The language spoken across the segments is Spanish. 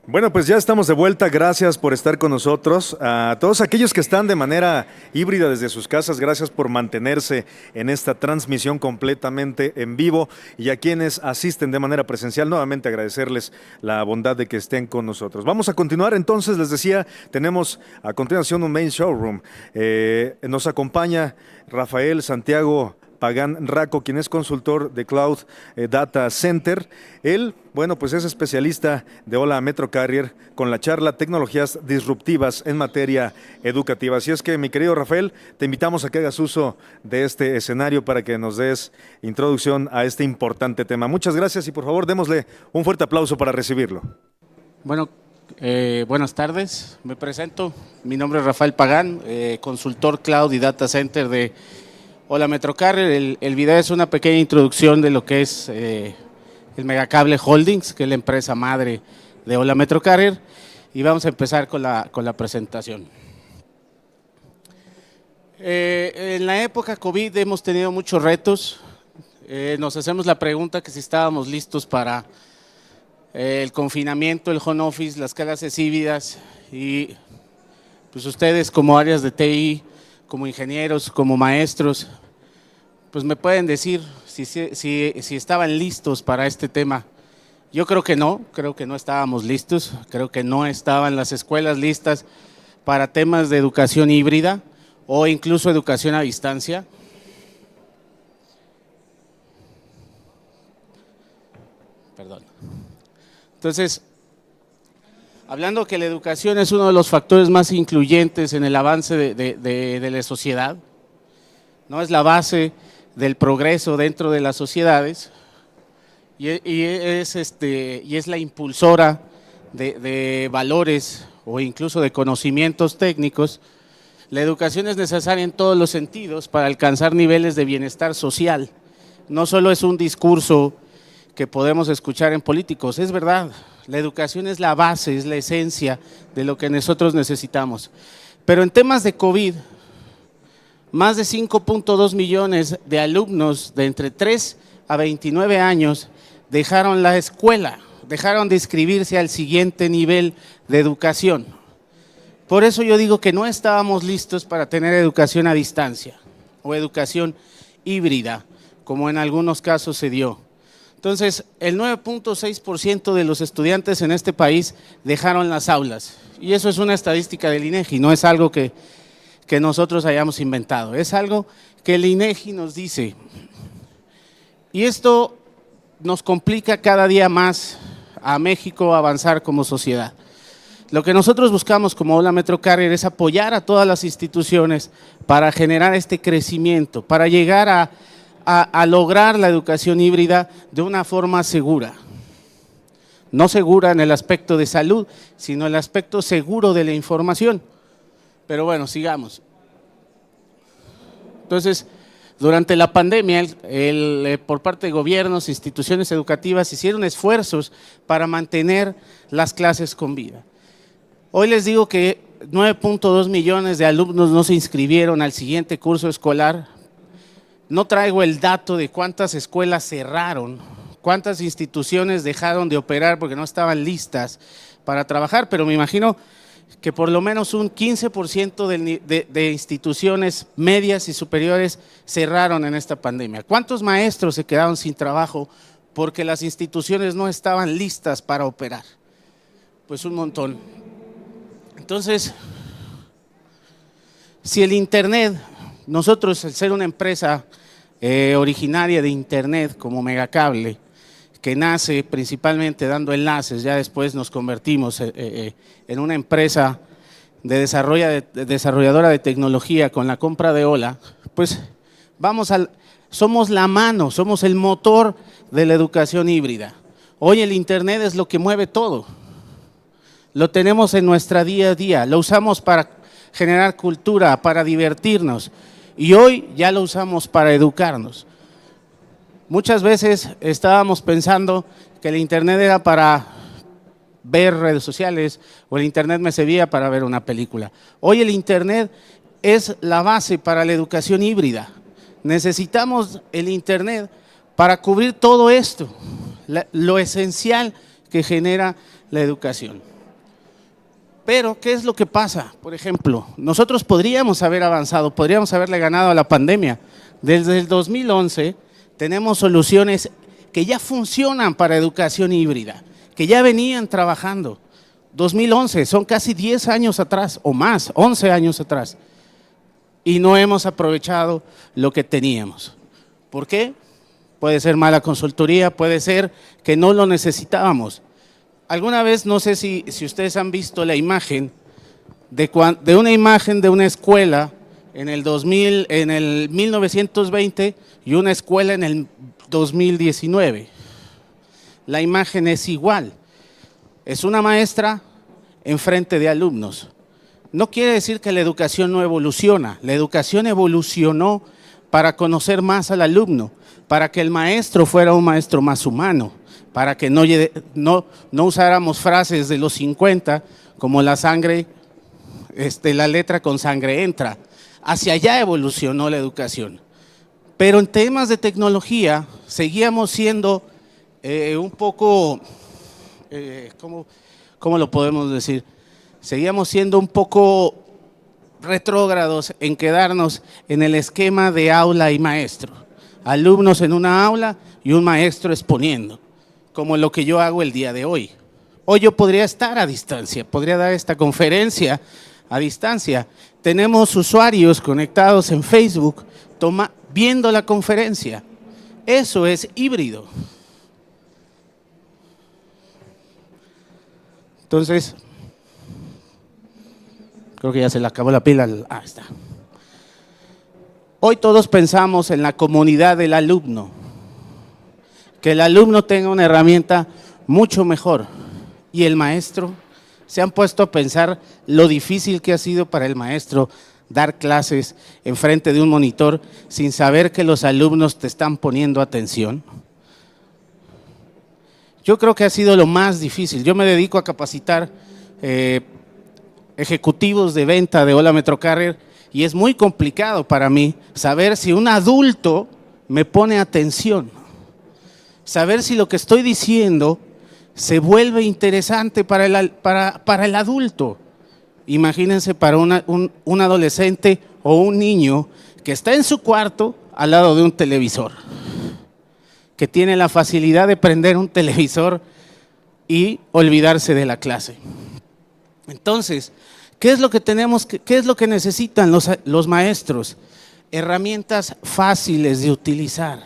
Bueno, pues ya estamos de vuelta. Gracias por estar con nosotros. A todos aquellos que están de manera híbrida desde sus casas, gracias por mantenerse en esta transmisión completamente en vivo. Y a quienes asisten de manera presencial, nuevamente agradecerles la bondad de que estén con nosotros. Vamos a continuar entonces, les decía, tenemos a continuación un main showroom. Nos acompaña Rafael Santiago Pagán Raco, quien es consultor de Cloud Data Center. Él, bueno, pues es especialista de Hola Metro Carrier con la charla Tecnologías Disruptivas en materia educativa. Así es que, mi querido Rafael, te invitamos a que hagas uso de este escenario para que nos des introducción a este importante tema. Muchas gracias y por favor démosle un fuerte aplauso para recibirlo. Bueno, buenas tardes. Me presento. Mi nombre es Rafael Pagán, consultor Cloud y Data Center de Hola Metro Carrier. El video es una pequeña introducción de lo que es el Megacable Holdings, que es la empresa madre de Hola Metro Carrier, y vamos a empezar con la presentación. En la época COVID hemos tenido muchos retos. Nos hacemos la pregunta que si estábamos listos para el confinamiento, el home office, las clases híbridas, y pues ustedes como áreas de TI, como ingenieros, como maestros, pues me pueden decir si estaban listos para este tema. Yo creo que no estábamos listos, creo que no estaban las escuelas listas para temas de educación híbrida o incluso educación a distancia. Perdón. Entonces, hablando que la educación es uno de los factores más influyentes en el avance de la sociedad, no es la base del progreso dentro de las sociedades y es la impulsora de valores o incluso de conocimientos técnicos. La educación es necesaria en todos los sentidos para alcanzar niveles de bienestar social. No solo es un discurso que podemos escuchar en políticos, es verdad. La educación es la base, es la esencia de lo que nosotros necesitamos. Pero en temas de COVID, más de 5.2 millones de alumnos de entre 3 a 29 años dejaron la escuela, dejaron de inscribirse al siguiente nivel de educación. Por eso yo digo que no estábamos listos para tener educación a distancia o educación híbrida, como en algunos casos se dio. Entonces, el 9.6% de los estudiantes en este país dejaron las aulas, y eso es una estadística del INEGI, no es algo que nosotros hayamos inventado, es algo que el INEGI nos dice. Y esto nos complica cada día más a México avanzar como sociedad. Lo que nosotros buscamos como Hola Metro Carrier es apoyar a todas las instituciones para generar este crecimiento, para llegar a lograr la educación híbrida de una forma segura. No segura en el aspecto de salud, sino en el aspecto seguro de la información. Pero bueno, sigamos. Entonces, durante la pandemia, por parte de gobiernos, instituciones educativas, hicieron esfuerzos para mantener las clases con vida. Hoy les digo que 9.2 millones de alumnos no se inscribieron al siguiente curso escolar. No traigo el dato de cuántas escuelas cerraron, cuántas instituciones dejaron de operar porque no estaban listas para trabajar, pero me imagino que por lo menos un 15% de instituciones medias y superiores cerraron en esta pandemia. ¿Cuántos maestros se quedaron sin trabajo porque las instituciones no estaban listas para operar? Pues un montón. Entonces, si el Internet, nosotros al ser una empresa originaria de Internet como Megacable, que nace principalmente dando enlaces, ya después nos convertimos en una empresa desarrolladora de tecnología con la compra de Hola, pues somos la mano, somos el motor de la educación híbrida. Hoy el Internet es lo que mueve todo, lo tenemos en nuestra día a día, lo usamos para generar cultura, para divertirnos, y hoy ya lo usamos para educarnos. Muchas veces estábamos pensando que el Internet era para ver redes sociales o el Internet me servía para ver una película. Hoy el Internet es la base para la educación híbrida. Necesitamos el Internet para cubrir todo esto, lo esencial que genera la educación. Pero, ¿qué es lo que pasa? Por ejemplo, nosotros podríamos haber avanzado, podríamos haberle ganado a la pandemia. Desde el 2011 tenemos soluciones que ya funcionan para educación híbrida, que ya venían trabajando. 2011, son casi 10 años atrás o más, 11 años atrás. Y no hemos aprovechado lo que teníamos. ¿Por qué? Puede ser mala consultoría, puede ser que no lo necesitábamos. Alguna vez, no sé si ustedes han visto la imagen de una imagen de una escuela en el 1920 y una escuela en el 2019. La imagen es igual. Es una maestra enfrente de alumnos. No quiere decir que la educación no evoluciona. La educación evolucionó para conocer más al alumno, para que el maestro fuera un maestro más humano, para que no usáramos frases de los 50 como la sangre, la letra con sangre entra. Hacia allá evolucionó la educación. Pero en temas de tecnología seguíamos siendo un poco, ¿cómo lo podemos decir? Seguíamos siendo un poco retrógrados en quedarnos en el esquema de aula y maestro. Alumnos en una aula y un maestro exponiendo, como lo que yo hago el día de hoy. Hoy yo podría estar a distancia, podría dar esta conferencia a distancia. Tenemos usuarios conectados en Facebook viendo la conferencia. Eso es híbrido. Entonces, creo que ya se le acabó la pila. Ah, está. Hoy todos pensamos en la comunidad del alumno, que el alumno tenga una herramienta mucho mejor. Y el maestro, se han puesto a pensar lo difícil que ha sido para el maestro dar clases enfrente de un monitor sin saber que los alumnos te están poniendo atención. Yo creo que ha sido lo más difícil. Yo me dedico a capacitar ejecutivos de venta de Hola Metrocarrier y es muy complicado para mí saber si un adulto me pone atención, saber si lo que estoy diciendo se vuelve interesante para el adulto. Imagínense para un adolescente o un niño que está en su cuarto al lado de un televisor, que tiene la facilidad de prender un televisor y olvidarse de la clase. Entonces, ¿qué es lo que qué es lo que necesitan los maestros? Herramientas fáciles de utilizar,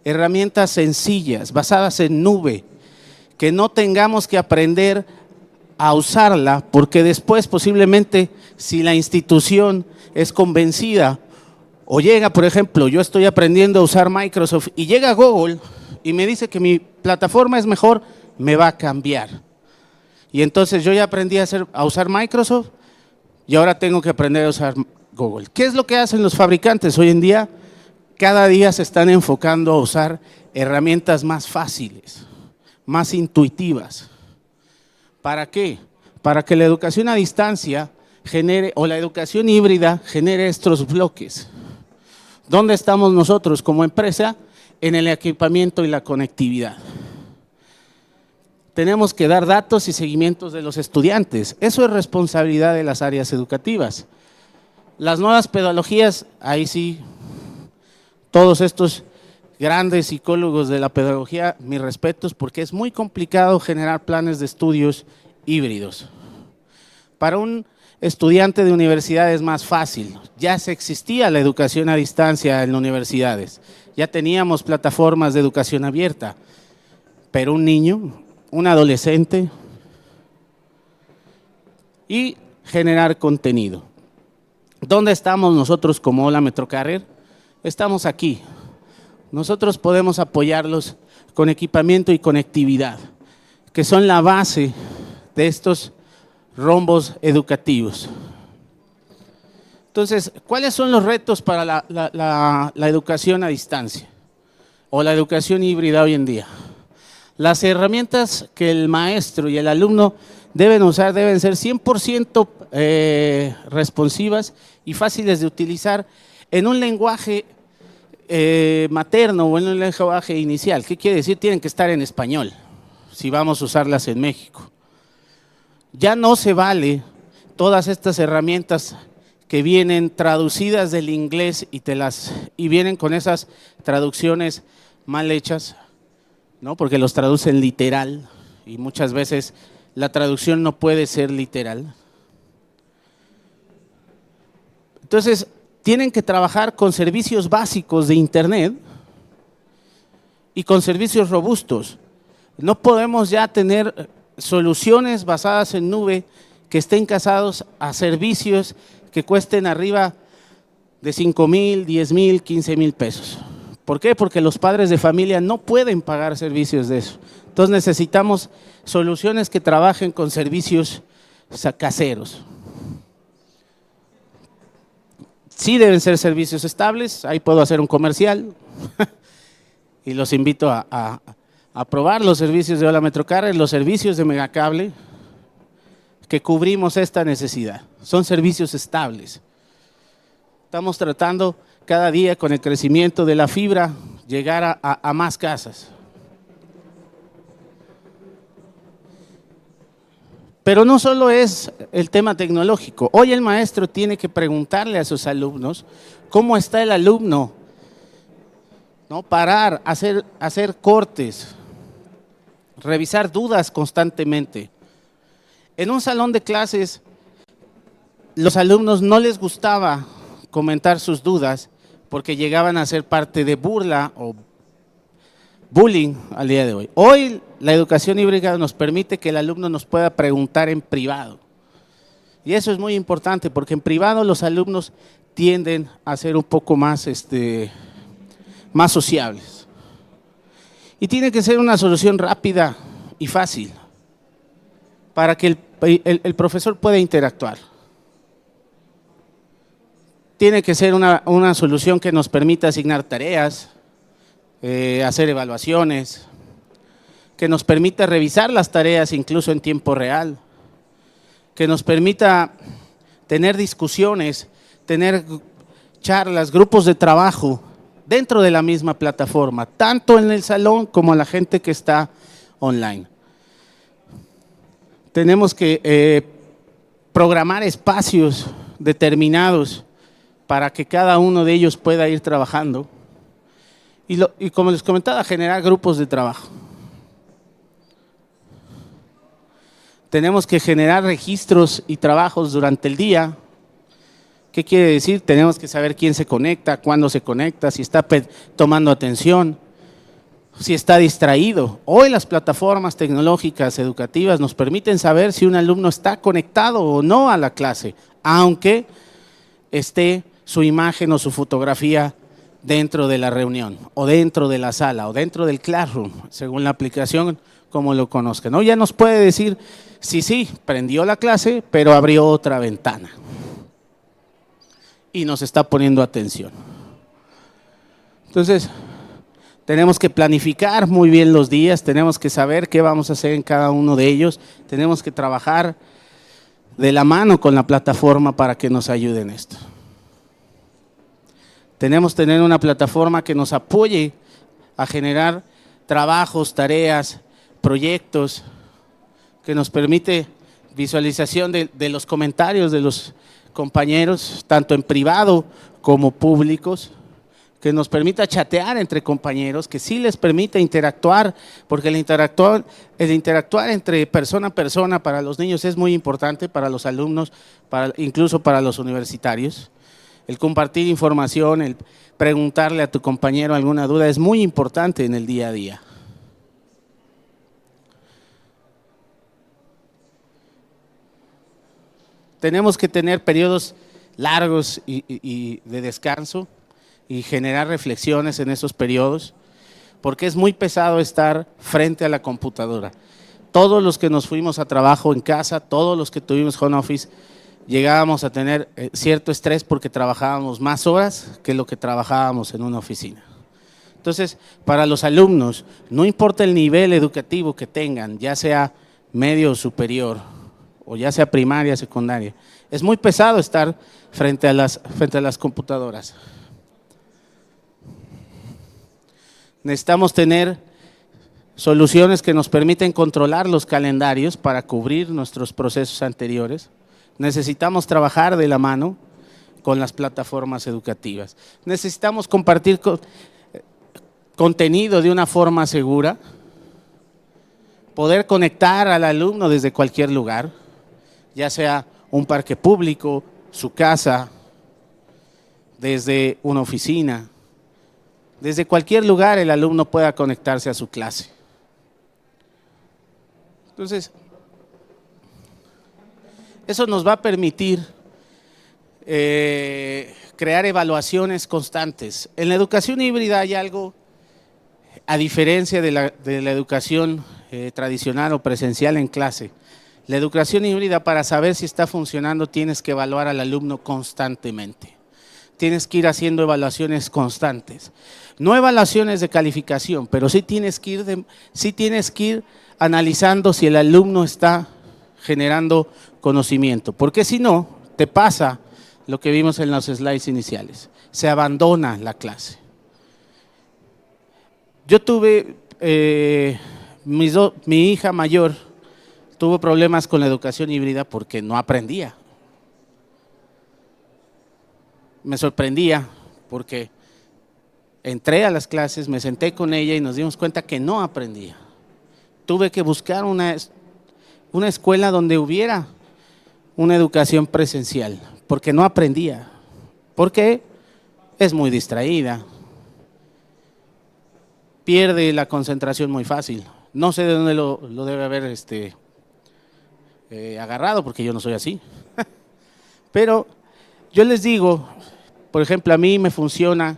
herramientas sencillas, basadas en nube, que no tengamos que aprender a usarla, porque después posiblemente si la institución es convencida o llega, por ejemplo, yo estoy aprendiendo a usar Microsoft y llega Google y me dice que mi plataforma es mejor, me va a cambiar. Y entonces yo ya aprendí a usar Microsoft y ahora tengo que aprender a usar Google. ¿Qué es lo que hacen los fabricantes hoy en día? Cada día se están enfocando a usar herramientas más fáciles, más intuitivas. ¿Para qué? Para que la educación a distancia genere, o la educación híbrida genere estos bloques. ¿Dónde estamos nosotros como empresa? En el equipamiento y la conectividad. Tenemos que dar datos y seguimientos de los estudiantes. Eso es responsabilidad de las áreas educativas. Las nuevas pedagogías, ahí sí, todos estos grandes psicólogos de la pedagogía, mis respetos, porque es muy complicado generar planes de estudios híbridos. Para un estudiante de universidad es más fácil, ya se existía la educación a distancia en universidades, ya teníamos plataformas de educación abierta, pero un niño, un adolescente, y generar contenido. ¿Dónde estamos nosotros como Hola Metrocarrier? Estamos aquí. Nosotros podemos apoyarlos con equipamiento y conectividad, que son la base de estos rombos educativos. Entonces, ¿cuáles son los retos para la educación a distancia o la educación híbrida hoy en día? Las herramientas que el maestro y el alumno deben usar deben ser 100% responsivas y fáciles de utilizar en un lenguaje materno o en un lenguaje inicial. ¿Qué quiere decir? Tienen que estar en español, si vamos a usarlas en México. Ya no se vale todas estas herramientas que vienen traducidas del inglés y vienen con esas traducciones mal hechas, ¿no? Porque los traducen literal y muchas veces la traducción no puede ser literal. Entonces, tienen que trabajar con servicios básicos de Internet y con servicios robustos. No podemos ya tener soluciones basadas en nube que estén casados a servicios que cuesten arriba de 5,000, 10,000, 15,000 pesos. ¿Por qué? Porque los padres de familia no pueden pagar servicios de eso. Entonces necesitamos soluciones que trabajen con servicios caseros. Sí deben ser servicios estables, ahí puedo hacer un comercial y los invito a probar los servicios de Hola Metrocarrier, los servicios de Megacable, que cubrimos esta necesidad. Son servicios estables. Estamos tratando cada día con el crecimiento de la fibra llegar a más casas. Pero no solo es el tema tecnológico. Hoy el maestro tiene que preguntarle a sus alumnos cómo está el alumno, ¿no? Parar, hacer cortes, revisar dudas constantemente. En un salón de clases, los alumnos no les gustaba comentar sus dudas porque llegaban a ser parte de burla o bullying al día de hoy. Hoy la educación híbrida nos permite que el alumno nos pueda preguntar en privado. Y eso es muy importante porque en privado los alumnos tienden a ser un poco más, más sociables. Y tiene que ser una solución rápida y fácil para que el profesor pueda interactuar. Tiene que ser una solución que nos permita asignar tareas, hacer evaluaciones, que nos permita revisar las tareas incluso en tiempo real, que nos permita tener discusiones, tener charlas, grupos de trabajo dentro de la misma plataforma, tanto en el salón como a la gente que está online. Tenemos que programar espacios determinados para que cada uno de ellos pueda ir trabajando. Y como les comentaba, generar grupos de trabajo. Tenemos que generar registros y trabajos durante el día. ¿Qué quiere decir? Tenemos que saber quién se conecta, cuándo se conecta, si está tomando atención, si está distraído. Hoy las plataformas tecnológicas educativas nos permiten saber si un alumno está conectado o no a la clase, aunque esté su imagen o su fotografía dentro de la reunión, o dentro de la sala, o dentro del classroom, según la aplicación como lo conozcan. ¿No? Ya nos puede decir, sí, prendió la clase, pero abrió otra ventana. Y nos está poniendo atención. Entonces, tenemos que planificar muy bien los días, tenemos que saber qué vamos a hacer en cada uno de ellos, tenemos que trabajar de la mano con la plataforma para que nos ayude en esto. Tenemos que tener una plataforma que nos apoye a generar trabajos, tareas, proyectos, que nos permite visualización de los comentarios de los compañeros, tanto en privado como públicos, que nos permita chatear entre compañeros, que sí les permita interactuar, porque el interactuar entre persona a persona para los niños es muy importante, para los alumnos, incluso para los universitarios. El compartir información, el preguntarle a tu compañero alguna duda es muy importante en el día a día. Tenemos que tener periodos largos y de descanso y generar reflexiones en esos periodos, porque es muy pesado estar frente a la computadora. Todos los que nos fuimos a trabajo en casa, todos los que tuvimos home office, llegábamos a tener cierto estrés porque trabajábamos más horas que lo que trabajábamos en una oficina. Entonces, para los alumnos, no importa el nivel educativo que tengan, ya sea medio o superior, o ya sea primaria, secundaria, es muy pesado estar frente a las computadoras. Necesitamos tener soluciones que nos permiten controlar los calendarios para cubrir nuestros procesos anteriores. Necesitamos trabajar de la mano con las plataformas educativas. Necesitamos compartir contenido de una forma segura, poder conectar al alumno desde cualquier lugar, ya sea un parque público, su casa, desde una oficina, desde cualquier lugar el alumno pueda conectarse a su clase. Entonces, eso nos va a permitir crear evaluaciones constantes. En la educación híbrida hay algo, a diferencia de la educación tradicional o presencial en clase. La educación híbrida, para saber si está funcionando, tienes que evaluar al alumno constantemente. Tienes que ir haciendo evaluaciones constantes. No evaluaciones de calificación, pero sí tienes que ir analizando si el alumno está generando conocimiento. Porque si no, te pasa lo que vimos en los slides iniciales. Se abandona la clase. Yo tuve, mi hija mayor tuvo problemas con la educación híbrida porque no aprendía. Me sorprendía porque entré a las clases, me senté con ella y nos dimos cuenta que no aprendía. Tuve que buscar una escuela donde hubiera una educación presencial, porque no aprendía, porque es muy distraída, pierde la concentración muy fácil. No sé de dónde lo debe haber agarrado, porque yo no soy así. Pero yo les digo, por ejemplo, a mí me funciona,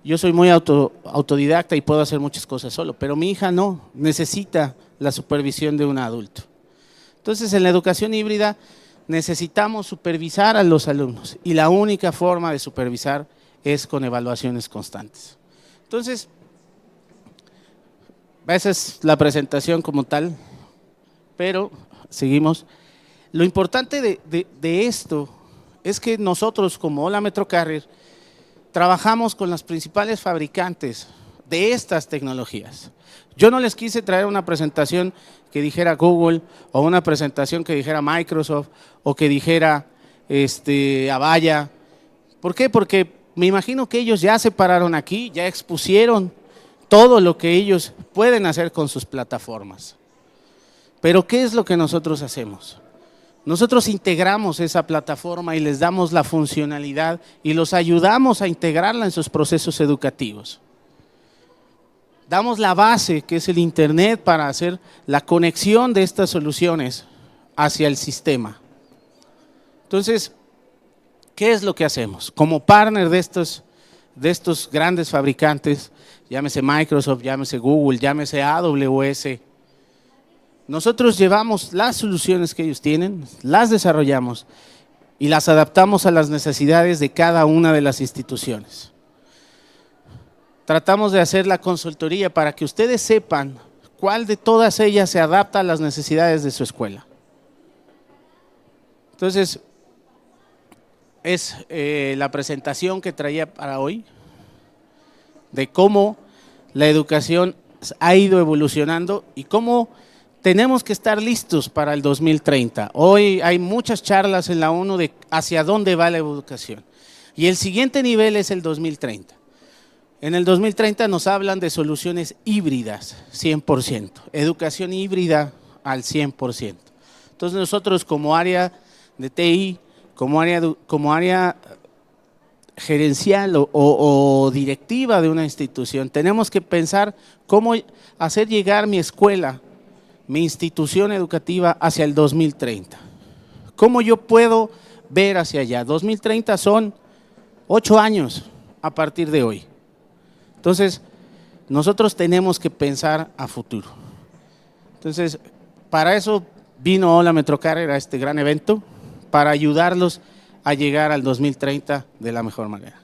yo soy muy autodidacta y puedo hacer muchas cosas solo, pero mi hija no, necesita la supervisión de un adulto. Entonces, en la educación híbrida necesitamos supervisar a los alumnos y la única forma de supervisar es con evaluaciones constantes. Entonces, esa es la presentación como tal, pero seguimos. Lo importante de esto es que nosotros como Hola Metrocarrier trabajamos con las principales fabricantes de estas tecnologías. Yo no les quise traer una presentación que dijera Google o una presentación que dijera Microsoft o que dijera Avaya. ¿Por qué? Porque me imagino que ellos ya se pararon aquí, ya expusieron todo lo que ellos pueden hacer con sus plataformas. Pero ¿qué es lo que nosotros hacemos? Nosotros integramos esa plataforma y les damos la funcionalidad y los ayudamos a integrarla en sus procesos educativos. Damos la base, que es el Internet, para hacer la conexión de estas soluciones hacia el sistema. Entonces, ¿qué es lo que hacemos? Como partner de estos grandes fabricantes, llámese Microsoft, llámese Google, llámese AWS, nosotros llevamos las soluciones que ellos tienen, las desarrollamos y las adaptamos a las necesidades de cada una de las instituciones. Tratamos de hacer la consultoría para que ustedes sepan cuál de todas ellas se adapta a las necesidades de su escuela. Entonces, es la presentación que traía para hoy de cómo la educación ha ido evolucionando y cómo tenemos que estar listos para el 2030. Hoy hay muchas charlas en la ONU de hacia dónde va la educación. Y el siguiente nivel es el 2030. En el 2030 nos hablan de soluciones híbridas, 100%. Educación híbrida al 100%. Entonces nosotros como área de TI, como área gerencial o directiva de una institución, tenemos que pensar cómo hacer llegar mi escuela, mi institución educativa hacia el 2030. ¿Cómo yo puedo ver hacia allá? 2030 son 8 años a partir de hoy. Entonces, nosotros tenemos que pensar a futuro. Entonces, para eso vino Hola Metrocarrier a este gran evento, para ayudarlos a llegar al 2030 de la mejor manera.